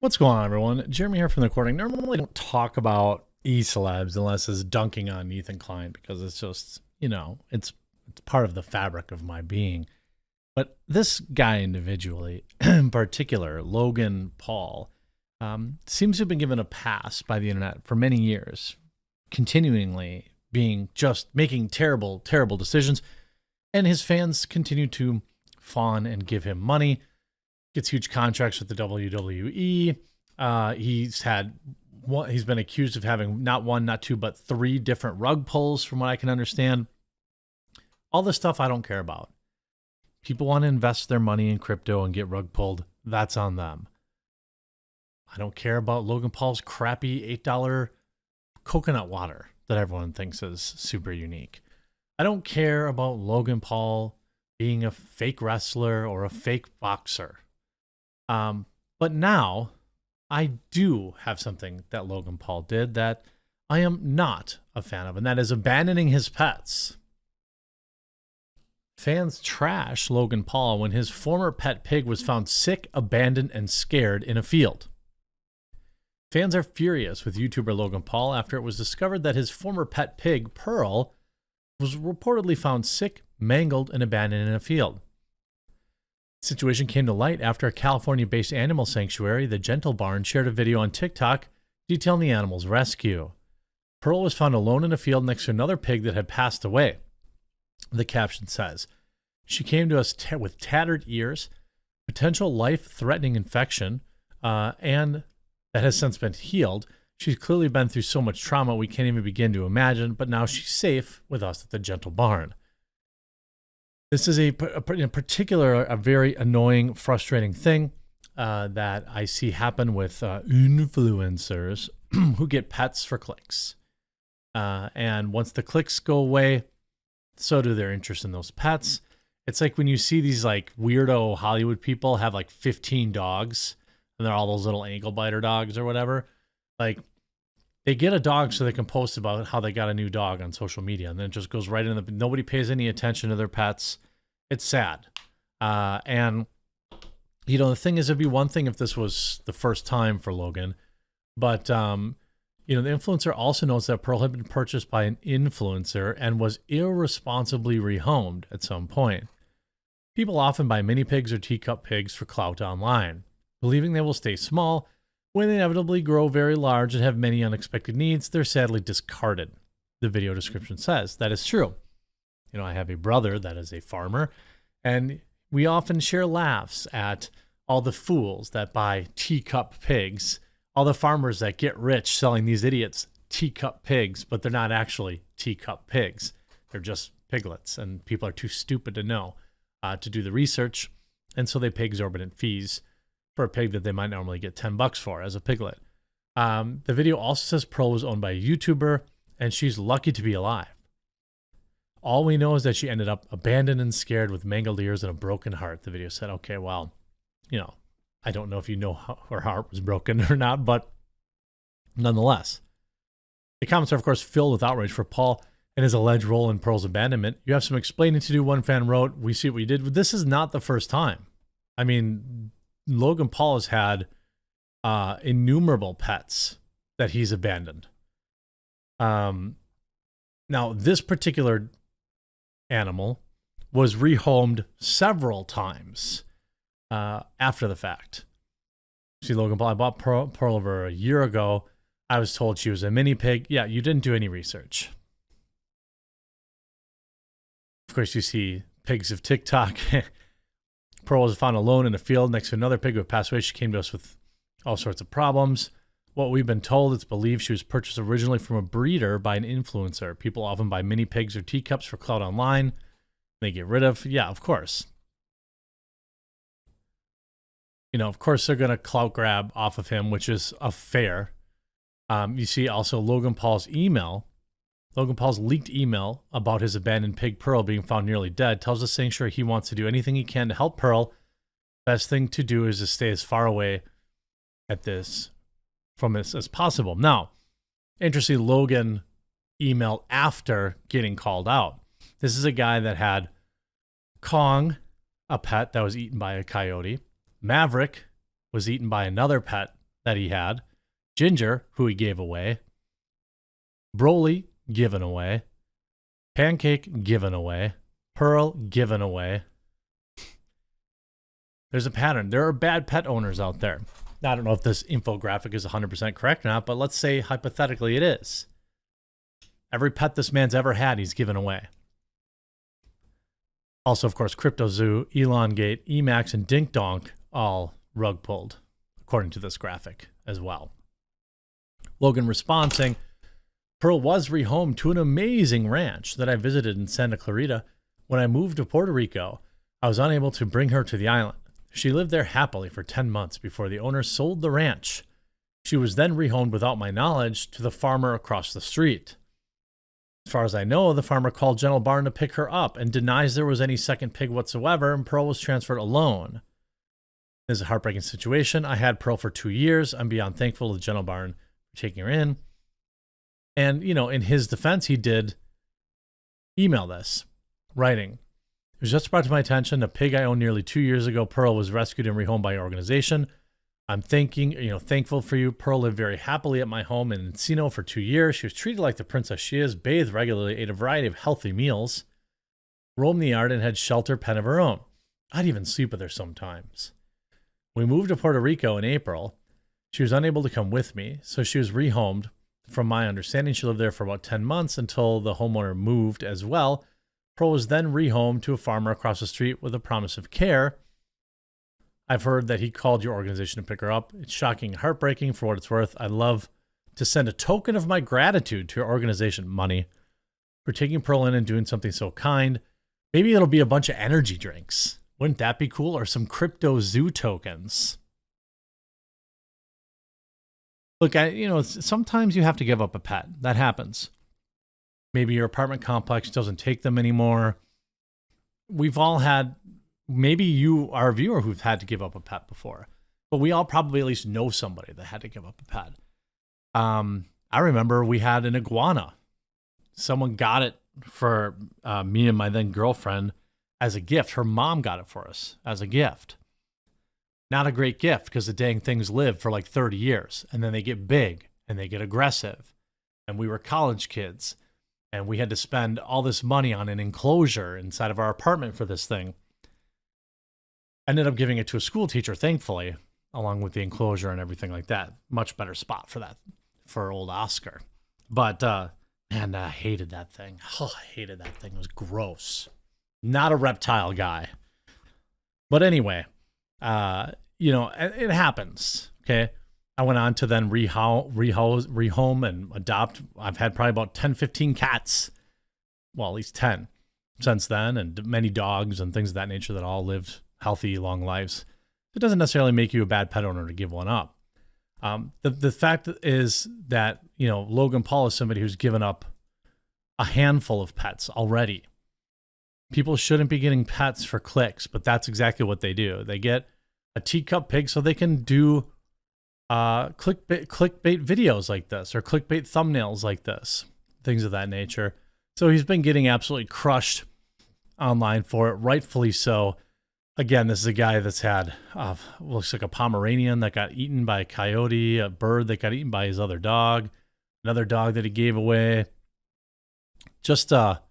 What's going on, everyone? Jeremy here from the recording. Normally, I don't talk about e-celebs unless it's dunking on Ethan Klein because it's just, it's part of the fabric of my being. But this guy individually, in particular, Logan Paul, seems to have been given a pass by the internet for many years, continually being just making terrible, terrible decisions. And his fans continue to fawn and give him money. Gets huge contracts with the WWE. He's been accused of having not one, not two, but three different rug pulls, from what I can understand. All this stuff I don't care about. People want to invest their money in crypto and get rug pulled. That's on them. I don't care about Logan Paul's crappy $8 coconut water that everyone thinks is super unique. I don't care about Logan Paul being a fake wrestler or a fake boxer. But now I do have something that Logan Paul did that I am not a fan of, and that is abandoning his pets. Fans trash Logan Paul when his former pet pig was found sick, abandoned, and scared in a field. Fans are furious with YouTuber Logan Paul after it was discovered that his former pet pig, Pearl, was reportedly found sick, mangled, and abandoned in a field. The situation came to light after a California-based animal sanctuary, the Gentle Barn, shared a video on TikTok detailing the animal's rescue. Pearl was found alone in a field next to another pig that had passed away. The caption says, "She came to us with tattered ears, potential life-threatening infection, and that has since been healed. She's clearly been through so much trauma we can't even begin to imagine, but now she's safe with us at the Gentle Barn." This is in particular a very annoying, frustrating thing that I see happen with influencers who get pets for clicks. And once the clicks go away, so do their interest in those pets. It's like when you see these like weirdo Hollywood people have like 15 dogs and they're all those little ankle biter dogs or whatever. Like they get a dog so they can post about how they got a new dog on social media, and then it just goes right in nobody pays any attention to their pets. It's sad. And the thing is, it'd be one thing if this was the first time for Logan, but the influencer also knows that Pearl had been purchased by an influencer and was irresponsibly rehomed at some point. People often buy mini pigs or teacup pigs for clout online, believing they will stay small. When they inevitably grow very large and have many unexpected needs, they're sadly discarded. The video description says that is true. I have a brother that is a farmer, and we often share laughs at all the fools that buy teacup pigs, all the farmers that get rich selling these idiots teacup pigs, but they're not actually teacup pigs. They're just piglets, and people are too stupid to know to do the research, and so they pay exorbitant fees for a pig that they might normally get $10 for as a piglet. The video also says Pearl was owned by a YouTuber, and she's lucky to be alive. All we know is that she ended up abandoned and scared with mangled ears and a broken heart. The video said, okay, well, I don't know if you know how her heart was broken or not, but nonetheless. The comments are, of course, filled with outrage for Paul and his alleged role in Pearl's abandonment. "You have some explaining to do," one fan wrote. "We see what you did." But this is not the first time. I mean, Logan Paul has had innumerable pets that he's abandoned. Now, this particular animal was rehomed several times after the fact. See, Logan Paul, I bought Pearl over a year ago. I was told she was a mini pig. Yeah, you didn't do any research. Of course, you see pigs of TikTok. Pearl was found alone in a field next to another pig who had passed away. She came to us with all sorts of problems. What we've been told, it's believed she was purchased originally from a breeder by an influencer. People often buy mini pigs or teacups for clout online. They get rid of. Yeah, of course. Of course they're going to clout grab off of him, which is a fair. You see also Logan Paul's leaked email about his abandoned pig Pearl being found nearly dead tells the sanctuary he wants to do anything he can to help Pearl. Best thing to do is to stay as far away from this as possible. Now, interesting, Logan emailed after getting called out. This is a guy that had Kong, a pet that was eaten by a coyote. Maverick was eaten by another pet that he had, Ginger, who he gave away, Broly, given away, Pancake, given away, Pearl, given away. There's a pattern. There are bad pet owners out there. Now, I don't know if this infographic is 100% correct or not, but let's say hypothetically it is. Every pet this man's ever had, he's given away. Also, of course, CryptoZoo, Elongate, Emacs, and Dink Donk all rug pulled, according to this graphic as well. Logan responding, Pearl was rehomed to an amazing ranch that I visited in Santa Clarita. When I moved to Puerto Rico, I was unable to bring her to the island. She lived there happily for 10 months before the owner sold the ranch. She was then rehomed without my knowledge to the farmer across the street. As far as I know, the farmer called General Barn to pick her up and denies there was any second pig whatsoever, and Pearl was transferred alone. This is a heartbreaking situation. I had Pearl for 2 years. I'm beyond thankful to General Barn for taking her in. And, you know, in his defense, he did email this, writing, it was just brought to my attention, a pig I owned nearly 2 years ago, Pearl, was rescued and rehomed by your organization. I'm thankful for you. Pearl lived very happily at my home in Encino for 2 years. She was treated like the princess she is, bathed regularly, ate a variety of healthy meals, roamed the yard, and had shelter pen of her own. I'd even sleep with her sometimes. We moved to Puerto Rico in April. She was unable to come with me, so she was rehomed. From my understanding, she lived there for about 10 months until the homeowner moved as well. Pearl was then rehomed to a farmer across the street with a promise of care. I've heard that he called your organization to pick her up. It's shocking and heartbreaking for what it's worth. I'd love to send a token of my gratitude to your organization, Money, for taking Pearl in and doing something so kind. Maybe it'll be a bunch of energy drinks. Wouldn't that be cool? Or some CryptoZoo tokens. Look, sometimes you have to give up a pet. That happens. Maybe your apartment complex doesn't take them anymore. We've all had, maybe you are a viewer who've had to give up a pet before, but we all probably at least know somebody that had to give up a pet. I remember we had an iguana. Someone got it for me and my then girlfriend as a gift. Her mom got it for us as a gift. Not a great gift because the dang things live for like 30 years and then they get big and they get aggressive. And we were college kids and we had to spend all this money on an enclosure inside of our apartment for this thing. Ended up giving it to a school teacher, thankfully, along with the enclosure and everything like that. Much better spot for that, for old Oscar. But, man, I hated that thing. Oh, I hated that thing. It was gross. Not a reptile guy. But anyway, it happens, okay? I went on to then rehome and adopt. I've had probably about 10, 15 cats. Well, at least 10 since then, and many dogs and things of that nature that all lived healthy, long lives. It doesn't necessarily make you a bad pet owner to give one up. The fact is that, Logan Paul is somebody who's given up a handful of pets already. People shouldn't be getting pets for clicks, but that's exactly what they do. They get a teacup pig so they can do clickbait videos like this or clickbait thumbnails like this, things of that nature. So he's been getting absolutely crushed online for it, rightfully so. Again, this is a guy that's had, looks like a Pomeranian that got eaten by a coyote, a bird that got eaten by his other dog, another dog that he gave away. Just a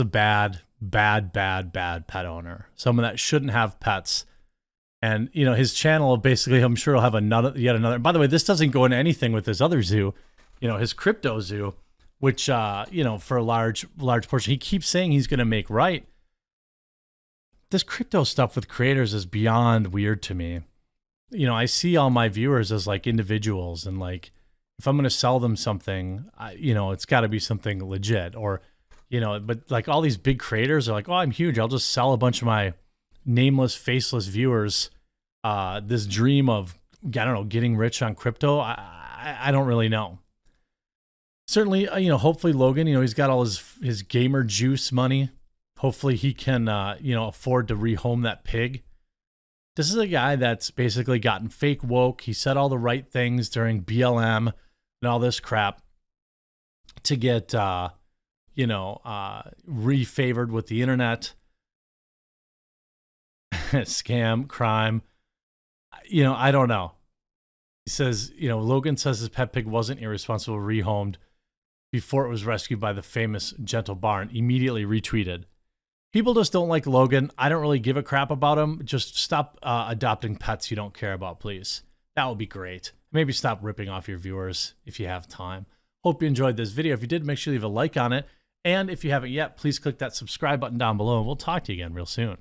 bad pet owner. Someone that shouldn't have pets. And, his channel, basically, I'm sure he'll have yet another. By the way, this doesn't go into anything with his other zoo, his CryptoZoo, which, for a large portion, he keeps saying he's going to make right. This crypto stuff with creators is beyond weird to me. I see all my viewers as like individuals, and like, if I'm going to sell them something, it's got to be something legit, or, but like all these big creators are like, oh, I'm huge. I'll just sell a bunch of my nameless, faceless viewers this dream of, getting rich on crypto. I don't really know. Certainly, hopefully Logan, he's got all his gamer juice money. Hopefully he can, afford to rehome that pig. This is a guy that's basically gotten fake woke. He said all the right things during BLM and all this crap to get, refavored with the internet. Scam, crime. I don't know. He says, Logan says his pet pig wasn't irresponsible, rehomed before it was rescued by the famous Gentle Barn. Immediately retweeted. People just don't like Logan. I don't really give a crap about him. Just stop adopting pets you don't care about, please. That would be great. Maybe stop ripping off your viewers if you have time. Hope you enjoyed this video. If you did, make sure you leave a like on it. And if you haven't yet, please click that subscribe button down below, and we'll talk to you again real soon.